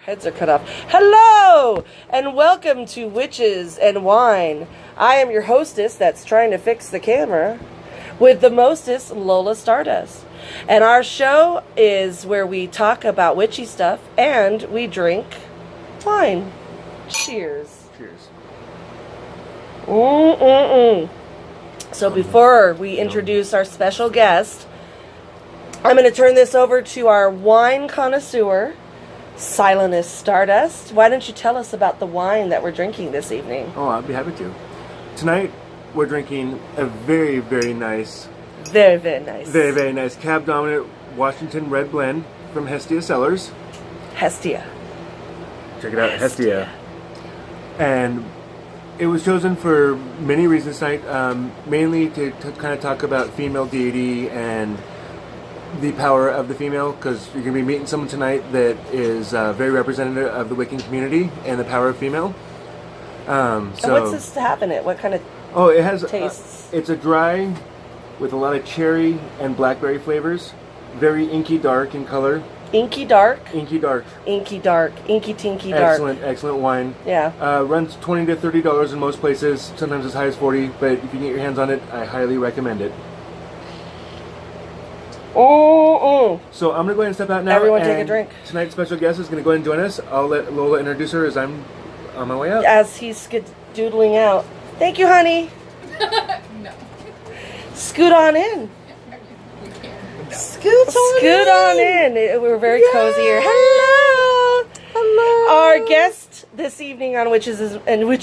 Heads are cut off. Hello, and welcome to Witches and Wine. I am your hostess that's trying to fix the camera with the mostest, Lola Stardust. And our show is where we talk about witchy stuff and we drink wine. Cheers. Cheers. So before we introduce our special guest, I'm going to turn this over to our wine connoisseur, Silentist Stardust. Why don't you tell us about the wine that we're drinking this evening? Oh, I'd be happy to. Tonight, we're drinking a very, very nice... Very, very nice. Very, very nice Cab Dominant Washington Red Blend from Hestia Cellars. Hestia. Check it out, Hestia. And it was chosen for many reasons tonight, mainly to kind of talk about female deity and the power of the female, because you're going to be meeting someone tonight that is very representative of the Wiccan community and the power of female. And what's this have in it? What kind of it has tastes? It's a dry with a lot of cherry and blackberry flavors. Very inky dark in color. Inky dark? Inky dark. Inky dark. Inky tinky dark. Excellent wine. Yeah. Runs $20 to $30 in most places, sometimes as high as $40, but if you can get your hands on it, I highly recommend it. So I'm going to go ahead and step out now. Everyone take a drink. Tonight's special guest is going to go ahead and join us. I'll let Lola introduce her as I'm on my way out. As he's doodling out. Thank you, honey. No. Scoot on in. We can't. Scoot on in. We're very cozy here. Hello. Our guest this evening on Witches and Wine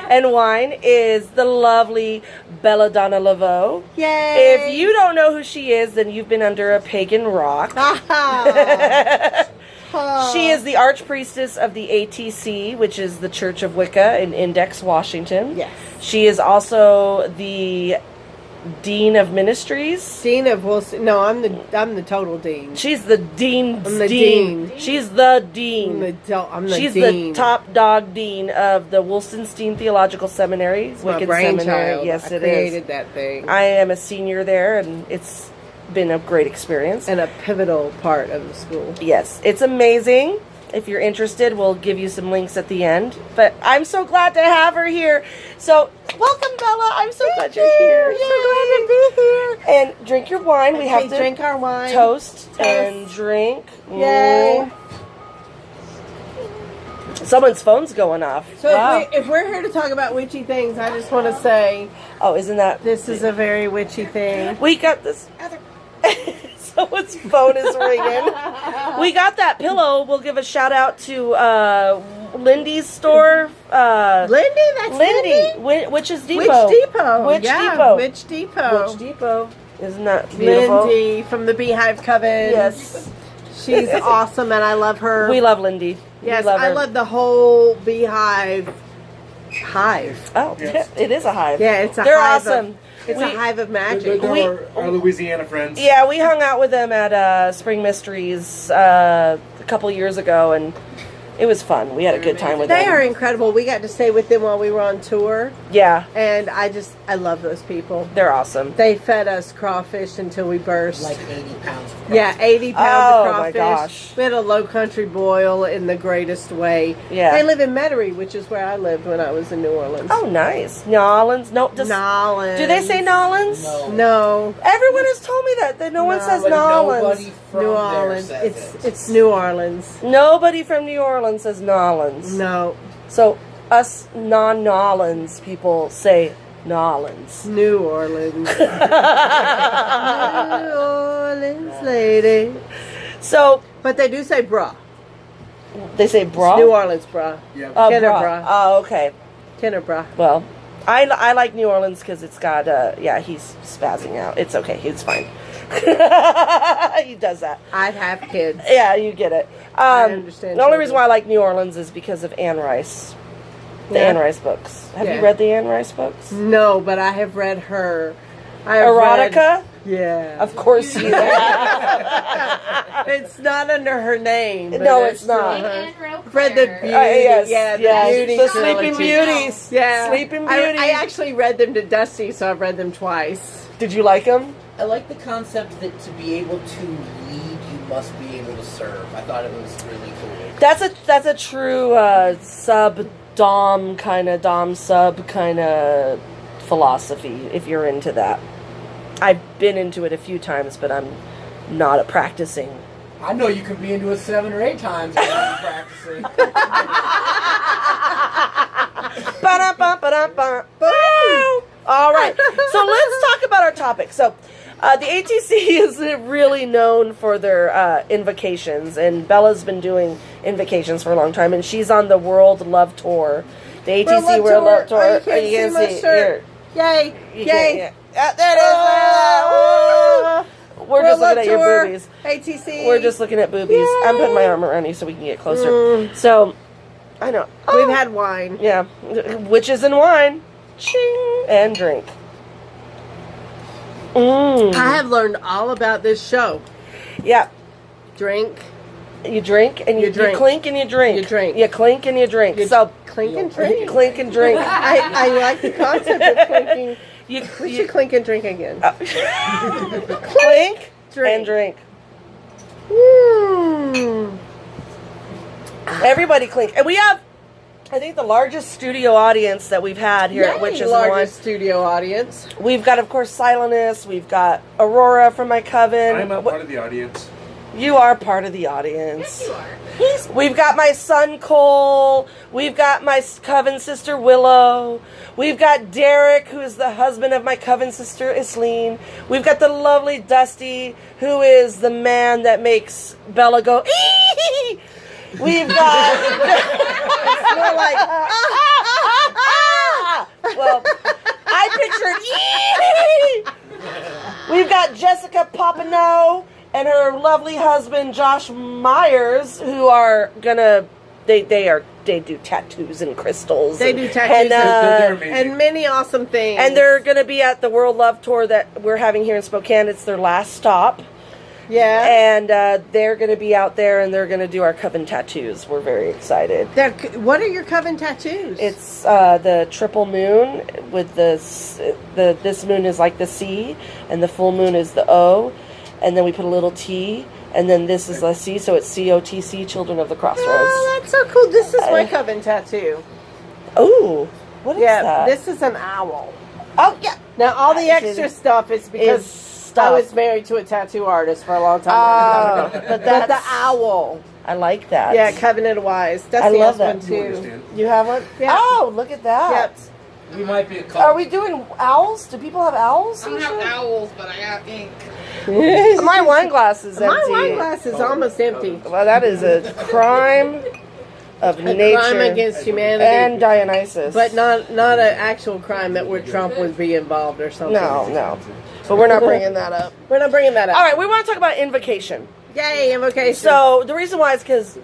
and Wine is the lovely Belladonna Laveau. Yay! If you don't know who she is, then you've been under a pagan rock. She is the archpriestess of the ATC, which is the Church of Wicca in Index, Washington. Yes. She is also the Dean of Ministries. Dean of Wilson. No, I'm the total dean. She's the dean. I'm the dean. She's the dean. She's the top dog dean of the Wolstenstein Theological Seminary. It's my Wiccan brainchild. Seminary. Yes, I created that thing. I am a senior there, and it's been a great experience. And a pivotal part of the school. Yes, it's amazing. If you're interested, we'll give you some links at the end. But I'm so glad to have her here. So, welcome, Bella. I'm so glad you're here. Yay. So glad to be here. And drink your wine. We have to drink our wine. Toast and drink. Yay. Someone's phone's going off. So wow. if we're here to talk about witchy things, I just want to say... Oh, isn't that... This is a very witchy thing. We got this... Someone's phone is ringing. We got that pillow. We'll give a shout out to Lindy's store. Lindy? That's Lindy? Witch's Depot. Witch Depot. Witch yeah, Depot. Witch Depot. Witch Depot. Isn't that beautiful? Lindy from the Beehive Coven. Yes. She's awesome and I love her. We love Lindy. Yes, we love her. I love the whole Beehive hive. Oh, yeah, it is a hive. Yeah, it's a They're hive. Awesome. It's a hive of magic. They're our Louisiana friends. Yeah, we hung out with them at Spring Mysteries a couple years ago, and it was fun. We had a good time with them. They are incredible. We got to stay with them while we were on tour. Yeah. And I love those people. They're awesome. They fed us crawfish until we burst. Like 80 pounds of crawfish. Yeah, 80 pounds of crawfish. Oh my gosh. We had a low country boil in the greatest way. Yeah. They live in Metairie, which is where I lived when I was in New Orleans. Oh, nice. Nolans. No, Nolans. Do they say Nolans? No. Everyone has told me that no one says Nolans. Nobody from New there Orleans. says It's New Orleans. Nobody from New Orleans says Nolans. No. So us non-Nolans people say Nolans. New Orleans. New Orleans lady. So, but they do say bra. They say bra? It's New Orleans bra. Yeah. Kenner bra. bra. Oh, okay. Kenner bra. Well, I like New Orleans because it's got, he's spazzing out. It's okay. He's fine. He does that. I'd have kids. Yeah, you get it. I understand. The only reason why I like New Orleans is because of Anne Rice. The Anne Rice books. Have you read the Anne Rice books? No, but I have read her. Erotica? Yeah. Of course you have. It's not under her name. No, it's not. I've read the beauty. Yes, yeah, yes. the beauty. The trilogy. Sleeping Beauties. Yeah. Sleeping Beauty. I actually read them to Dusty, so I've read them twice. Did you like them? I like the concept that to be able to lead, you must be able to serve. I thought it was really cool. That's a true sub dom sub kind of philosophy. If you're into that, I've been into it a few times, but I'm not a practicing. I know you could be into it 7 or 8 times and not practicing. All right, so let's talk about our topic. So, the ATC is really known for their invocations, and Bella's been doing invocations for a long time, and she's on the World Love Tour. The ATC World Love Tour. Oh, you can't see my shirt. Yay! Yay! There it is. We're just looking at your boobies. ATC. We're just looking at boobies. Yay. I'm putting my arm around you so we can get closer. So, I know. We've had wine. Yeah. Witches and wine. Ching. And drink. I have learned all about this show. Yeah. Drink. You drink and you drink. You clink and you drink. You drink. You clink and you drink. So clink and drink. Clink and drink. I like the concept of clinking. We should clink and drink again. Clink Drink. and drink. Mm. Everybody clink. And we have, I think, the largest studio audience that we've had here at Witches and Wine. Largest studio audience. We've got, of course, Silenus. We've got Aurora from my coven. I'm a part of the audience. You are part of the audience. You are. We've got my son Cole. We've got my coven sister Willow. We've got Derek, who is the husband of my coven sister Isleen. We've got the lovely Dusty, who is the man that makes Bella go ee. We've got It's more like well, I pictured ee. We've got Jessica Papineau and her lovely husband Josh Myers, who are gonna they do tattoos and crystals. they and do tattoos They're amazing. and many awesome things. and they're gonna be at the World Love Tour that we're having here in Spokane. It's their last stop, yeah. and they're gonna be out there and they're gonna do our coven tattoos. We're very excited. What are your coven tattoos? It's the triple moon with this moon is like the C, and the full moon is the O. And then we put a little T, and then this is a C, so it's COTC, Children of the Crossroads. Oh, that's so cool. This is my coven tattoo. Oh, what is that? This is an owl. Oh, yeah. Now, all the Actually, extra stuff is because is stuff. I was married to a tattoo artist for a long time. Oh, but But that's, the owl. I like that. Yeah, Covenant Wise. That's I the love one that. You too. understand? You have one? Yeah. Oh, look at that. Yep. We might be a couple. Are we doing owls? Do people have owls? I don't have owls, but I got ink. My wine glass is empty. My wine glass is almost empty. Well, that is a crime of nature. Crime against humanity. and Dionysus. But not an actual crime that where Trump would be involved or something. No. But we're not bringing that up. We're not bringing that up. All right, we want to talk about invocation. Yay, invocation. So the reason why is because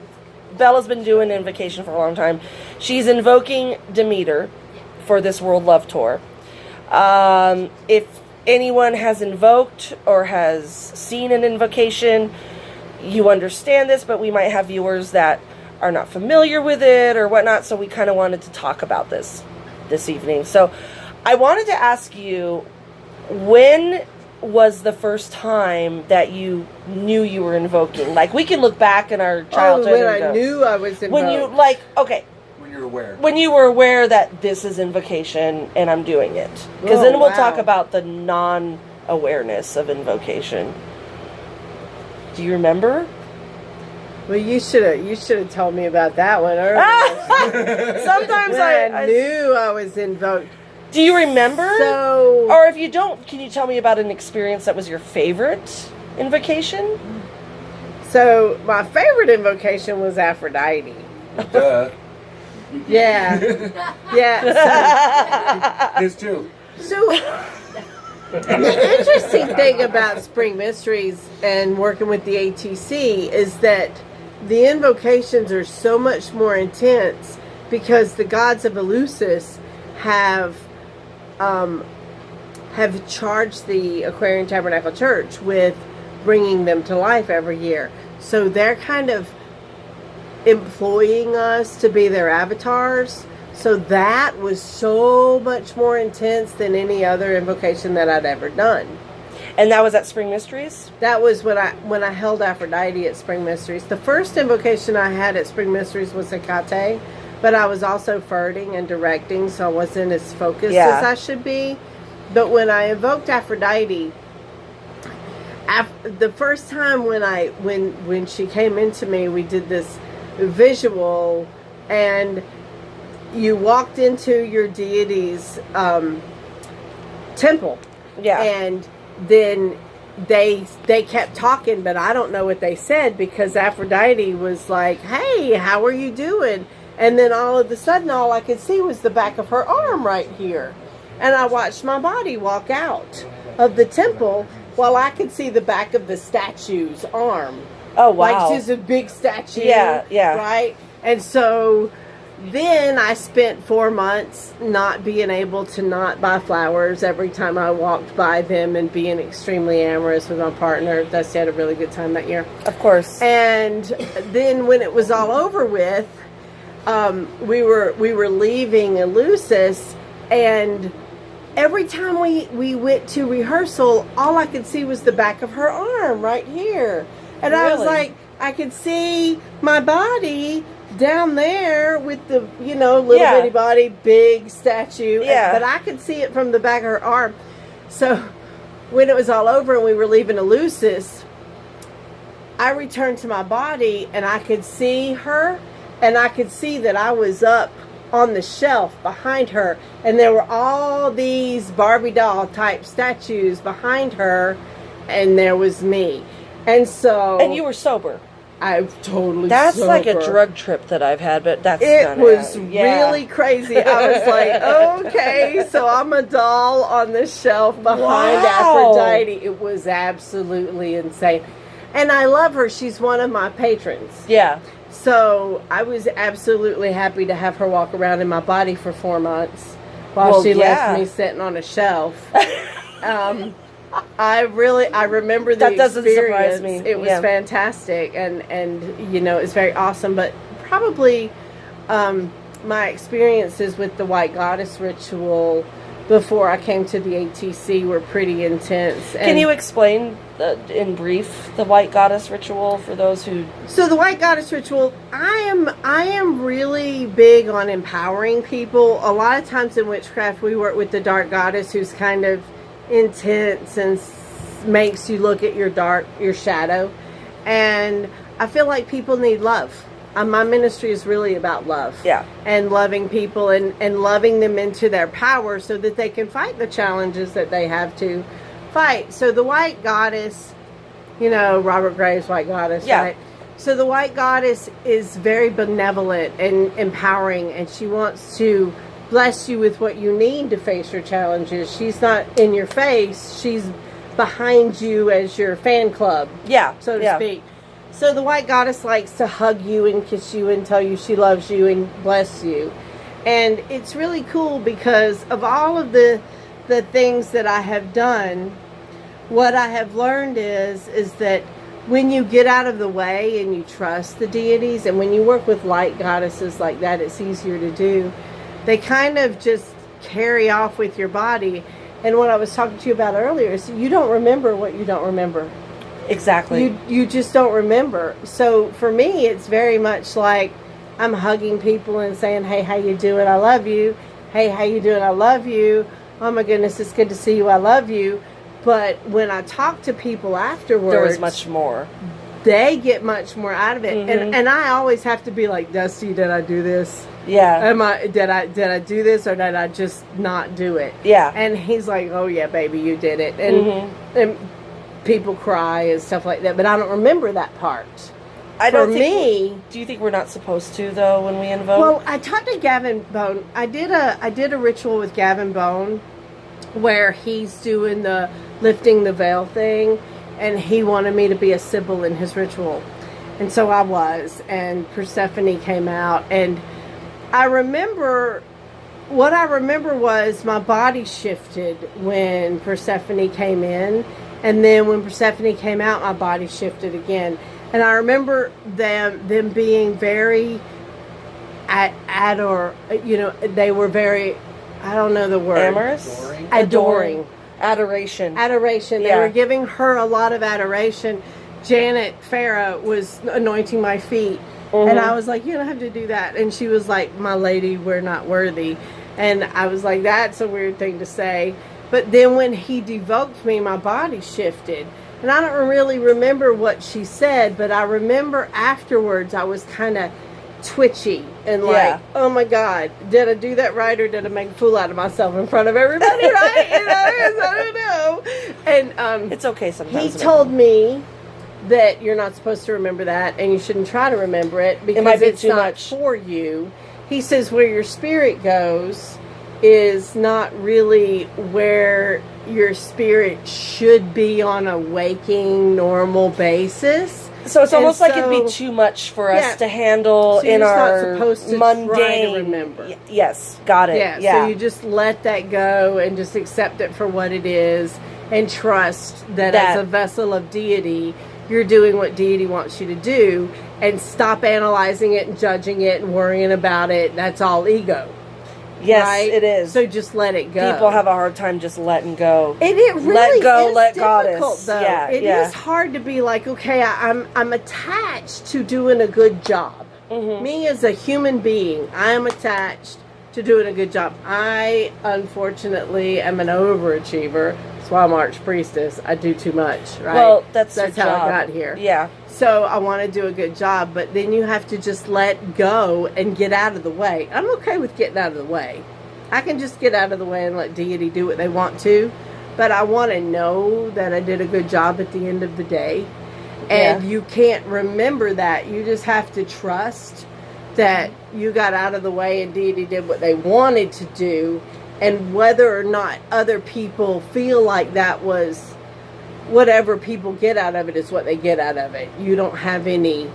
Bella's been doing invocation for a long time. She's invoking Demeter for this World Love Tour. If anyone has invoked or has seen an invocation, you understand this, but we might have viewers that are not familiar with it or whatnot, so we kind of wanted to talk about this evening. So I wanted to ask you, when was the first time that you knew you were invoking? Like, we can look back in our childhood when and I go, knew I was involved. when you, like, okay, When you're aware. when you were aware that this is invocation and I'm doing it. Because Oh, then we'll wow. talk about the non-awareness of invocation. Do you remember? Well, you should have told me about that one earlier. Sometimes When I knew I was invoked. do you remember? So, Or if you don't, can you tell me about an experience that was your favorite invocation? so my favorite invocation was Aphrodite. Duh. Yeah, yeah. His too. So the interesting thing about Spring Mysteries and working with the ATC is that the invocations are so much more intense because the gods of Eleusis have charged the Aquarian Tabernacle Church with bringing them to life every year. So they're kind of employing us to be their avatars. So that was so much more intense than any other invocation that I'd ever done. And that was at Spring Mysteries? That was when I held Aphrodite at Spring Mysteries. The first invocation I had at Spring Mysteries was Hecate, but I was also ferreting and directing, so I wasn't as focused as I should be. But when I invoked Aphrodite, the first time when she came into me, we did this visual, and you walked into your deity's temple. Yeah. And then they kept talking, but I don't know what they said, because Aphrodite was like, "Hey, how are you doing?" And then all of a sudden, all I could see was the back of her arm right here. And I watched my body walk out of the temple while I could see the back of the statue's arm. Oh, wow. Like she's a big statue. Yeah, yeah. Right? And so then I spent 4 months not being able to not buy flowers every time I walked by them, and being extremely amorous with my partner. Dusty had a really good time that year. Of course. And then when it was all over with, we were leaving Eleusis, and every time we went to rehearsal, all I could see was the back of her arm right here. And I was Really? like, I could see my body down there with the, little bitty body, big statue. Yeah. But I could see it from the back of her arm. So when it was all over and we were leaving Eleusis, I returned to my body, and I could see her, and I could see that I was up on the shelf behind her, and there were all these Barbie doll type statues behind her, and there was me. And so, And you were sober. I totally That's sober. like a drug trip that I've had, but that's It not was yeah. really crazy. I was like, okay, so I'm a doll on the shelf behind Wow. Aphrodite. It was absolutely insane. And I love her. She's one of my patrons. Yeah. So I was absolutely happy to have her walk around in my body for 4 months while she left me sitting on a shelf. I remember the That doesn't experience. surprise me. It was fantastic, and it's very awesome. But probably my experiences with the White Goddess ritual before I came to the ATC were pretty intense. Can you explain in brief the White Goddess ritual for those who... So the White Goddess ritual, I am really big on empowering people. A lot of times in witchcraft, we work with the Dark Goddess, who's kind of intense and makes you look at your shadow. And I feel like people need love. My ministry is really about love. Yeah. And loving people and loving them into their power so that they can fight the challenges that they have to fight. So the White Goddess, Robert Graves' White Goddess, right? So the White Goddess is very benevolent and empowering, and she wants to bless you with what you need to face your challenges. She's not in your face. She's behind you as your fan club, so to speak. So the White Goddess likes to hug you and kiss you and tell you she loves you and bless you. And it's really cool because of all of the things that I have done, what I have learned is that when you get out of the way and you trust the deities, and when you work with light goddesses like that, it's easier to do. They kind of just carry off with your body. And what I was talking to you about earlier is you don't remember what you don't remember. Exactly. You just don't remember. So for me, it's very much like I'm hugging people and saying, "Hey, how you doing? I love you. Hey, how you doing? I love you. Oh my goodness, it's good to see you. I love you." But when I talk to people afterwards, there was much more. They get much more out of it. Mm-hmm. And I always have to be like, "Dusty, did I do this? Yeah. Did I do this, or did I just not do it?" Yeah. And he's like, "Oh yeah, baby, you did it." And people cry and stuff like that, but I don't remember that part. Do you think we're not supposed to, though, when we invoke? Well, I talked to Gavin Bone. I did a ritual with Gavin Bone where he's doing the lifting the veil thing, and he wanted me to be a Sibyl in his ritual. And so I was, and Persephone came out, and what I remember was my body shifted when Persephone came in, and then when Persephone came out, my body shifted again. And I remember them being very they were very, I don't know the word. Amorous? Adoring. Adoration. Adoration. They Yeah. were giving her a lot of adoration. Janet Farah was anointing my feet. And I was like, you don't have to do that. And she was like, my lady, we're not worthy. And I was like, that's a weird thing to say. But then when he devoked me, my body shifted. And I don't really remember what she said, but I remember afterwards I was kind of twitchy and like, Yeah. oh my God, did I do that right or did I make a fool out of myself in front of everybody, right? I don't know. And It's okay sometimes. he told me that you're not supposed to remember that and you shouldn't try to remember it because might be it's too not much. for you. He says where your spirit goes is not really where your spirit should be on a waking normal basis. So it's And almost like it'd be so- too much for Yeah. us to handle So you're in just not our supposed to mundane. try to remember. Yes, got it. Yeah, Yeah. so you just let that go and just accept it for what it is and trust that That- as a vessel of deity, you're doing what deity wants you to do and stop analyzing it and judging it and worrying about it. That's all ego. Yes, right? it is. So just let it go. People have a hard time just letting go. And it really Let go, is let difficult, goddess. though. Yeah, It yeah. is hard to be like, okay, I'm attached to doing a good job. Mm-hmm. Me as a human being, I am attached to doing a good job. I, unfortunately, am an overachiever. That's why I'm archpriestess. I do too much, right? Well, that's your how job. I got here. Yeah. So I want to do a good job, but then you have to just let go and get out of the way. I'm okay with getting out of the way. I can just get out of the way and let deity do what they want to, but I want to know that I did a good job at the end of the day. And Yeah. you can't remember that. You just have to trust that you got out of the way and deity did what they wanted to do. And whether or not other people feel like that was whatever people get out of it is what they get out of it. You don't have any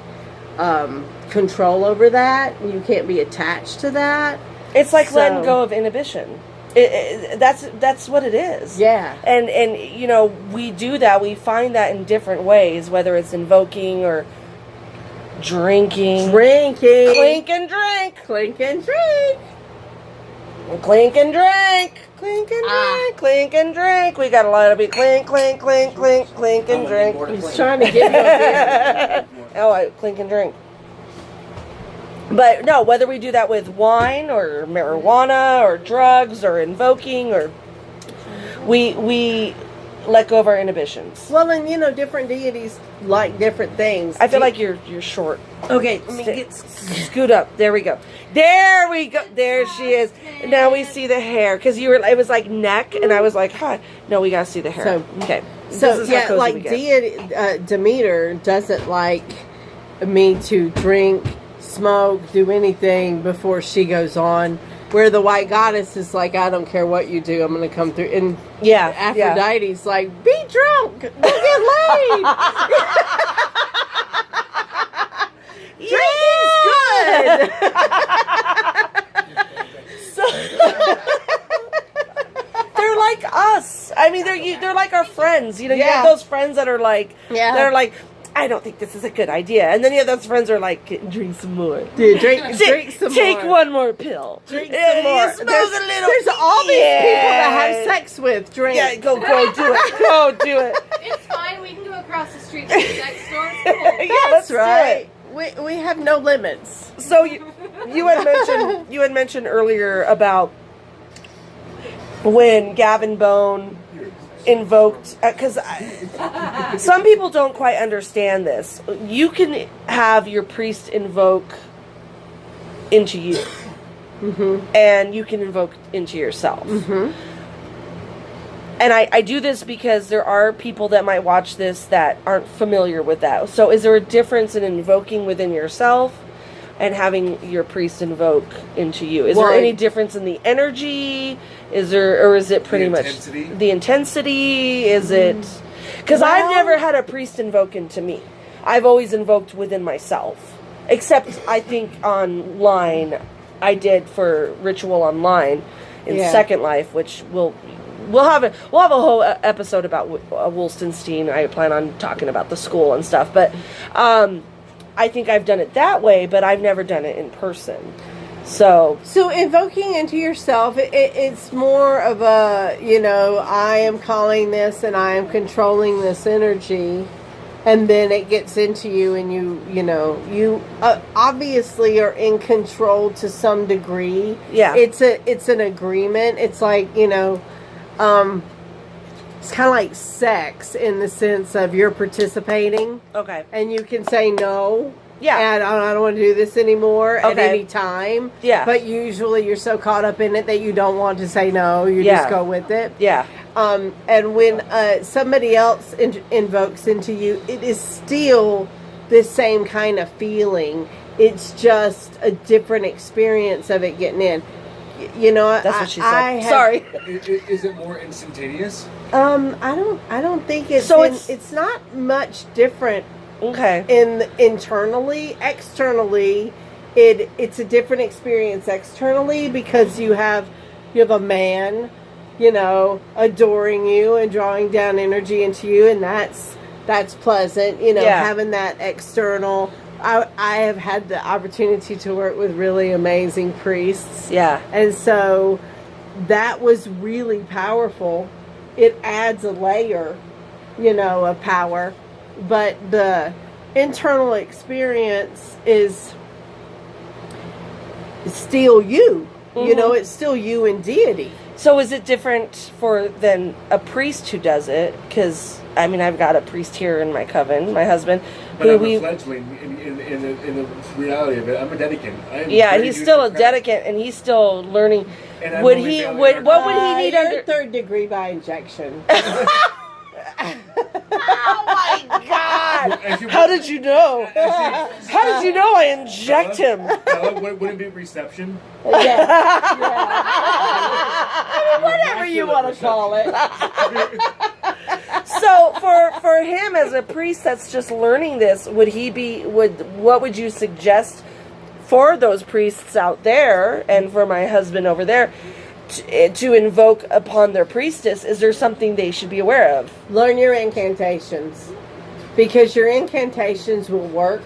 control over that. You can't be attached to that. It's like So- letting go of inhibition. That's what it is. Yeah. And you know, we do that. We find that in different ways, whether it's invoking or drinking. Drinking. Clink and drink. Clink and drink. Clink and drink. Clink and drink. Clink and drink. We gotta let it be clink, clink, clink, clink, clink and drink. He's trying to give you a Oh, I clink and drink. But no, whether we do that with wine or marijuana or drugs or invoking or we let go of our inhibitions. Well, and you know, different deities like different things. I feel like you're short. okay. Let me St- get Scoot up. There we go. There we go. There she is. Now we see the hair because it was like neck, and I was like, huh. No, we gotta see the hair. So- Okay. So This is how yeah, cozy we like get. deity Demeter doesn't like me to drink, smoke, do anything before she goes on. Where the white goddess is like, I don't care what you do, I'm going to come through. And Yeah, Aphrodite's like, be drunk, go get laid. Drinking's good. They're like us. I mean, they're like our friends. You know, you Yeah. have those friends that are like, Yeah. they're like, I don't think this is a good idea. And then you have those friends who are like, drink some more. Dude, drink some Take more. one more pill. Drink Yeah, some more. you smoke a little. There's all these people that Yeah. have sex with. Drink. Yeah, go do it. Go do it. It's fine. We can go across the street to the sex store. It's cool. Yeah, let's That's do right. it. We have no limits. So you had mentioned earlier about when Gavin Bone invoked, because some people don't quite understand this. You can have your priest invoke into you, and you can invoke into yourself. And I do this because there are people that might watch this that aren't familiar with that. So is there a difference in invoking within yourself and having your priest invoke into you? Is Well, there any difference in the energy? Is there, or is it pretty intensity? much the intensity? Is it, because I've Well- never had a priest invoke into me. I've always invoked within myself, except I think online I did for Ritual Online in Yeah. Second Life, which we'll have a whole episode about Wolstenstein. I plan on talking about the school and stuff, but I think I've done it that way, but I've never done it in person. So invoking into yourself, it's more of a, I am calling this and I am controlling this energy. And then it gets into you and you obviously are in control to some degree. Yeah. It's an agreement. It's like, it's kind of like sex in the sense of you're participating. Okay. And you can say no. Yeah. And I don't want to do this anymore at Okay. any time. Yeah. But usually you're so caught up in it that you don't want to say no. You just go with it. Yeah. And when somebody else invokes into you, it is still the same kind of feeling. It's just a different experience of it getting in. That's what she said. Sorry. Is it more instantaneous? I don't think it's So it's not much different. Okay. Internally, externally, it's a different experience externally because you have a man, adoring you and drawing down energy into you, and that's pleasant, having that external. I have had the opportunity to work with really amazing priests. Yeah. And so that was really powerful. It adds a layer, of power. But the internal experience is still you. Mm-hmm. It's still you in deity. So is it different than a priest who does it? Because, I've got a priest here in my coven, my husband. But I'm a fledgling in the reality of it. I'm a dedicant. He's still a dedicant, and he's still learning. And what would he need you're under... third degree by injection. Oh my God! How did you know? How did you know I inject him? Wouldn't it be reception? Yeah. Whatever you want to call it. So for him as a priest that's just learning this, what would you suggest for those priests out there and for my husband over there to invoke upon their priestess? Is there something they should be aware of? Learn your incantations, because your incantations will work,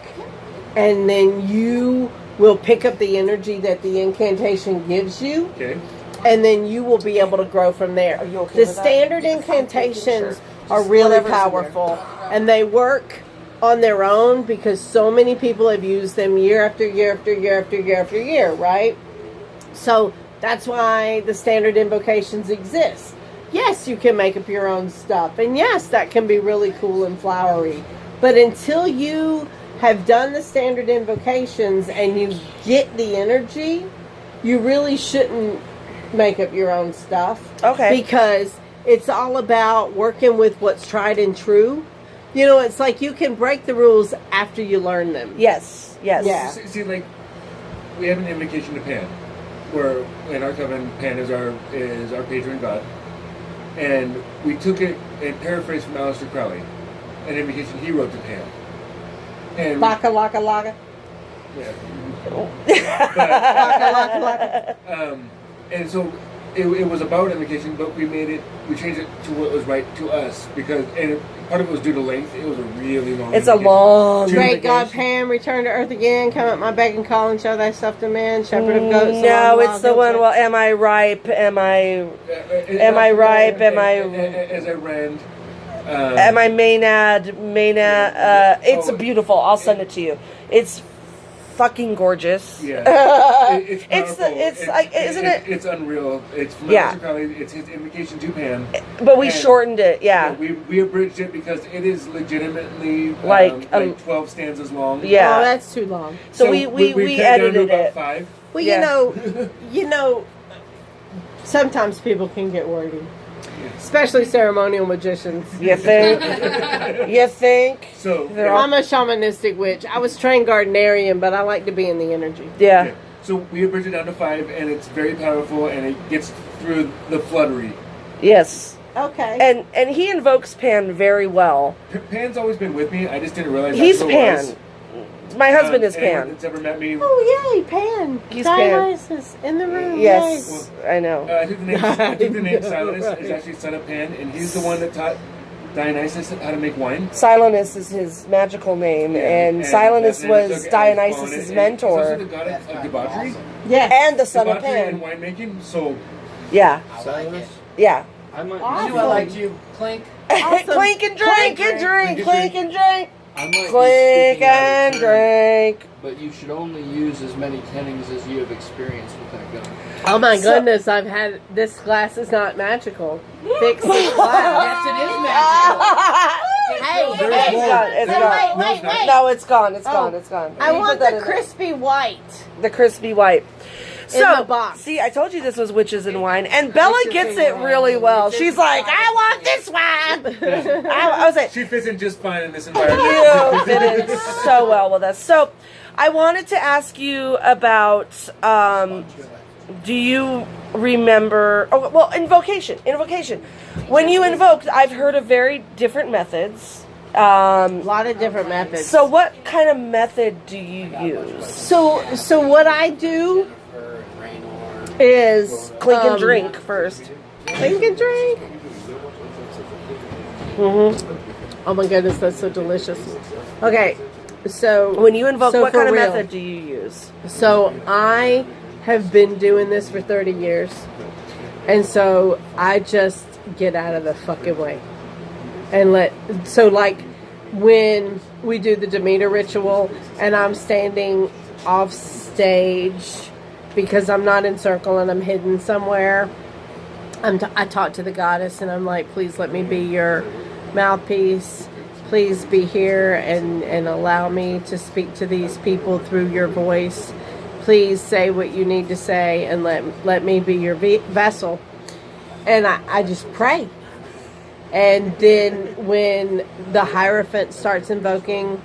and then you will pick up the energy that the incantation gives you. Okay. And then you will be able to grow from there. Are you okay The with that? standard incantations are really whatever's in there. powerful, and they work on their own because so many people have used them year after year after year after year after year, right? So that's why the standard invocations exist. Yes, you can make up your own stuff, and yes, that can be really cool and flowery. But until you have done the standard invocations and you get the energy, you really shouldn't make up your own stuff. Okay. Because it's all about working with what's tried and true. It's like you can break the rules after you learn them. Yes. Yeah. See, like, we have an invocation to Pan, where in our coven, Pan is our patron god, and we took it and paraphrased from Aleister Crowley, an invocation he wrote to Pan. And Laka, laka, laka. yeah. Laka, laka, laka. And so it was about invocation, but we changed it to what was right to us, because part of it was due to length. It was a really long. It's a long. Great God, Pan, return to earth again. Come at my beck and call and show thyself to men. Shepherd of goats. No, it's the one. Well, am I ripe? Am I ripe? Am I? As I ran. Am I Maynard? It's beautiful. I'll send it to you. It's fucking gorgeous. Yeah, it's isn't it? It's unreal. It's from Yeah. Aleister Crowley. It's his invocation to Pan. But we shortened it. Yeah. We abridged it because it is legitimately Like 12 stanzas long. Yeah. Oh, that's too long. So we cut it down to edited about it. 5. Well, Yeah. sometimes people can get wordy. Especially ceremonial magicians. You think? You think? So I'm a shamanistic witch. I was trained Gardnerian, but I like to be in the energy. Yeah. So we abridged it down to 5, and it's very powerful, and it gets through the fluttery. Yes. Okay. And he invokes Pan very well. Pan's always been with me. I just didn't realize He's that's who it Pan. was. My husband is Anyone Pan. that's ever met me. Oh, yay, Pan. He's Pan. Dionysus in the room. Yes, I know. I think the name Silas is actually son of Pan, and he's the one that taught Dionysus how to make wine. Silenus is his magical name, and Silenus was Dionysus' mentor. He's also the god of debauchery. Yes. And the son of Debauchery and Pan. winemaking. So Yeah. I like it. Yeah. I might. Awesome. You know, I liked you. Clink. Awesome. Clink and drink, Clink and drink, clink and drink, I might be clink speaking out and of turn, drink. but you should only use as many kennings as you have experience with that gun. Oh my So- goodness, I've had this glass is not magical. Fix this glass. Yes, it is magical. Hey, There's hey, more. It's so gone. wait. No, it's gone. It's Oh. gone. It's gone. I You want put that the in there. crispy white. The crispy white. In So, the box. see, I told you this was Witches and Wine, and Bella gets it really well. She's like, I want this one. I was like, she fits in just fine in this environment. you fit in so well with us. So, I wanted to ask you about, do you remember, invocation. When you invoked, I've heard of very different methods. A lot of different methods. So what kind of method do you use? So what I do is Clink and drink first. Clink and drink. Oh my goodness, that's so delicious. Okay, so When you invoke, so what for kind of real. method do you use? So I have been doing this for 30 years. And so I just get out of the fucking way. And like when we do the Demeter ritual and I'm standing off stage because I'm not in circle and I'm hidden somewhere, I talk to the goddess and I'm like, please let me be your mouthpiece. Please be here and allow me to speak to these people through your voice. Please say what you need to say and let me be your vessel. And I just pray. And then when the Hierophant starts invoking,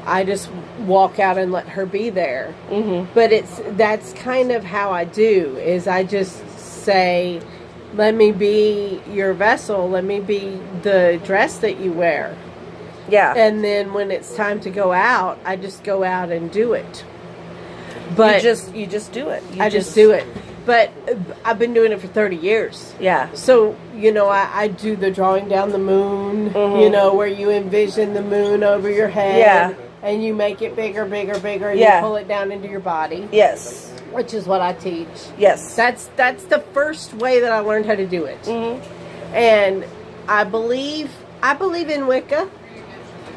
I just walk out and let her be there. Mm-hmm. But that's kind of how I do, is I just say, let me be your vessel. Let me be the dress that you wear. Yeah. And then when it's time to go out, I just go out and do it. But you just do it. I just do it. But I've been doing it for 30 years. Yeah. So, I do the drawing down the moon, where you envision the moon over your head. Yeah. And you make it bigger, and Yeah. you pull it down into your body. Yes. Which is what I teach. Yes. That's the first way that I learned how to do it. Mm-hmm. And I believe in Wicca.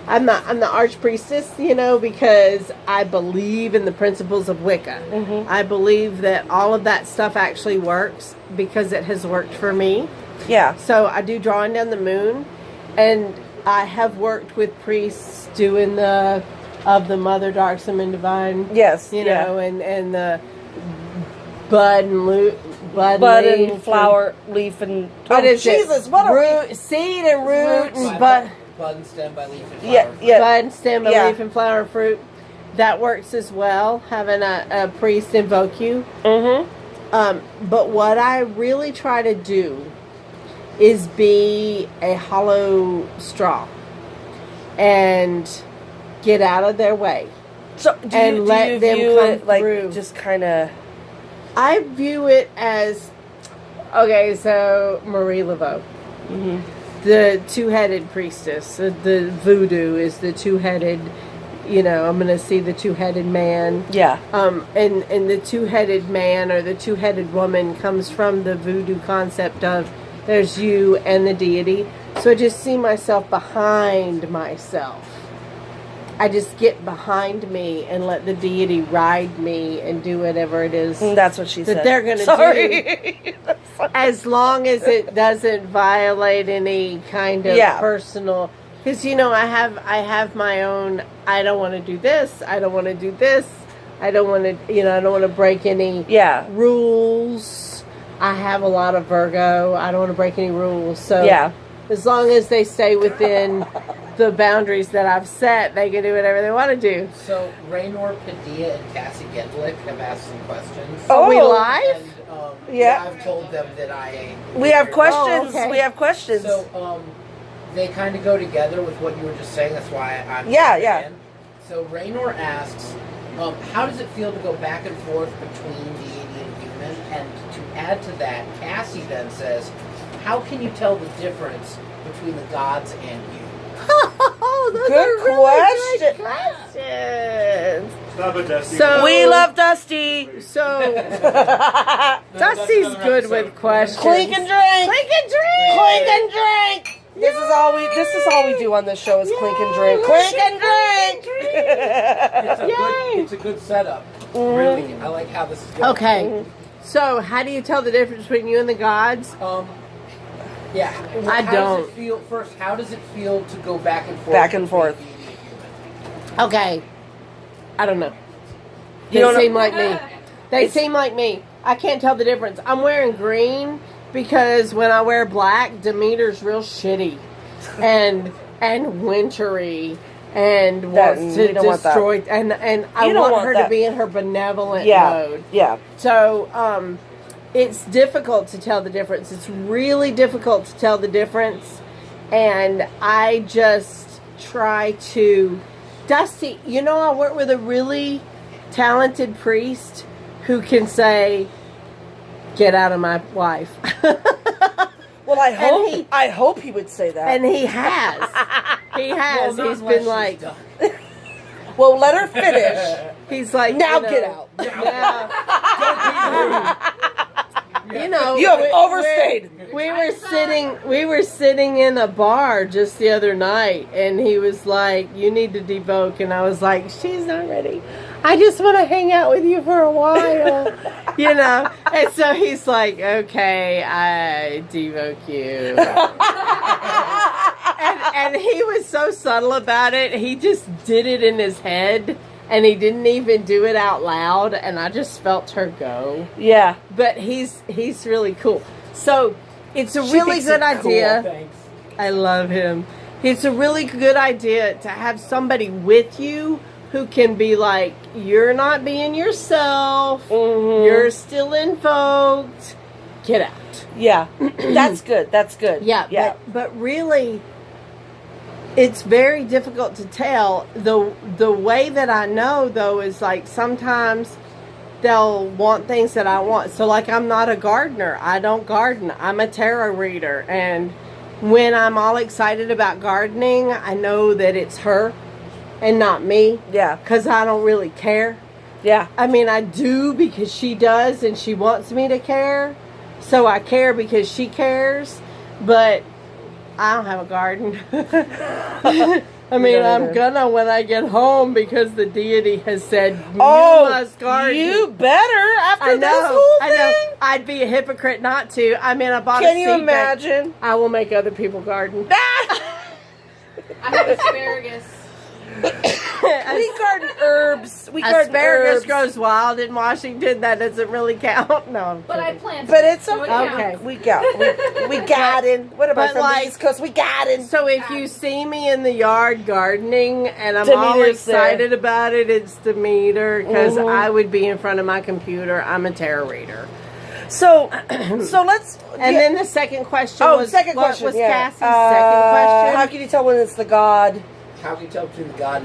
I'm the archpriestess, because I believe in the principles of Wicca. Mm-hmm. I believe that all of that stuff actually works because it has worked for me. Yeah. So I do drawing down the moon, and I have worked with priests doing of the Mother Darksome and Divine. Yes. and the bud and leaf and flower, leaf and what is Jesus, it? what are root, seed and root and bud. Bud and stem by leaf and flower. Yeah. Bud and stem and Yeah. leaf and flower and fruit. That works as well, having a priest invoke you. Mm-hmm. But what I really try to do is be a hollow straw and get out of their way. So do And you let them view come it like through. just kind of? I view it as, okay, so Marie Laveau. Mm-hmm. The two-headed priestess, the voodoo is the two-headed, I'm going to see the two-headed man. Yeah. And the two-headed man or the two-headed woman comes from the voodoo concept of there's you and the deity. So I just see myself behind myself. I just get behind me and let the deity ride me and do whatever it is That's what she said. that they're going to do. Sorry. As long as it doesn't violate any kind of personal, because I have my own. I don't want to do this. I don't want to do this. I don't want to. I don't want to break any rules. I have a lot of Virgo. I don't want to break any rules. So as long as they stay within the boundaries that I've set, they can do whatever they want to do. So, Raynor Padilla and Cassie Gendlick have asked some questions. Are we live? And, I've told them that I... We have questions. okay. We have questions. So, they kind of go together with what you were just saying. That's why I'm... Yeah. In. So, Raynor asks, how does it feel to go back and forth between deity and human? And to add to that, Cassie then says, how can you tell the difference between the gods and you? Oh, those Good are really question. Good questions. Stop it, Dusty. So- We love Dusty. So, Dusty's good with questions. Clink and drink. Clink and drink. Clink and drink. This is all we do on this show is clink and drink. Clink and drink. It's a good setup. Really, I like how this is going. Okay. So, how do you tell the difference between you and the gods? Yeah. I How don't. Does it feel, first, how does it feel to go back and forth? Back and forth. Okay. I don't know. You They don't know- seem like me. They seem like me. I can't tell the difference. I'm wearing green because when I wear black, Demeter's real shitty and wintry and wants you to don't want that. destroy. And I You don't want want her that. to be in her benevolent Yeah. mode. Yeah. So, it's difficult to tell the difference. It's really difficult to tell the difference. And I just try to... Dusty, I work with a really talented priest who can say, "Get out of my wife." Well, And I hope he would say that. And he has. He has. Well, not He's unless been like... she's done. Well, let her finish. He's like, Now get out. Yeah. You have overstayed. We were sitting in a bar just the other night, and he was like, "You need to devoke," and I was like, "She's not ready. I just want to hang out with you for a while," And so he's like, "Okay, I devoke you." and he was so subtle about it. He just did it in his head. And he didn't even do it out loud, and I just felt her go. Yeah. But he's really cool. So it's a She really thinks good it's cool. idea. Thanks. I love him. It's a really good idea to have somebody with you who can be like, "You're not being yourself. Mm-hmm. You're still invoked. Get out." Yeah. That's good. That's good. Yeah. Yeah. But really, it's very difficult to tell. The way that I know, though, is like sometimes they'll want things that I want. So, like, I'm not a gardener. I don't garden. I'm a tarot reader. And when I'm all excited about gardening, I know that it's her and not me. Yeah. Because I don't really care. Yeah. I mean, I do because she does and she wants me to care. So I care because she cares. But I don't have a garden. I mean, don't I'm either. gonna when I get home because the deity has said, "You must garden." you better after I this know. whole I thing. know. I'd be a hypocrite not to. I mean, I bought Can a you seed bank. imagine? I will make other people garden. I have asparagus. We garden herbs. We garden Asparagus herbs. grows wild in Washington. That doesn't really count. No, I'm But I kidding. planted. But it's so it okay. counts. Okay. We got. We garden. What about But from like- the East Coast? We garden. So if you see me in the yard gardening and I'm all Demeter's there. excited about it, it's Demeter because Mhm. I would be in front of my computer. I'm a tarot reader. So let's. And then the second question oh, was second what question. was yeah. Cassie's second question? How can you tell when it's the god? How can you tell between the god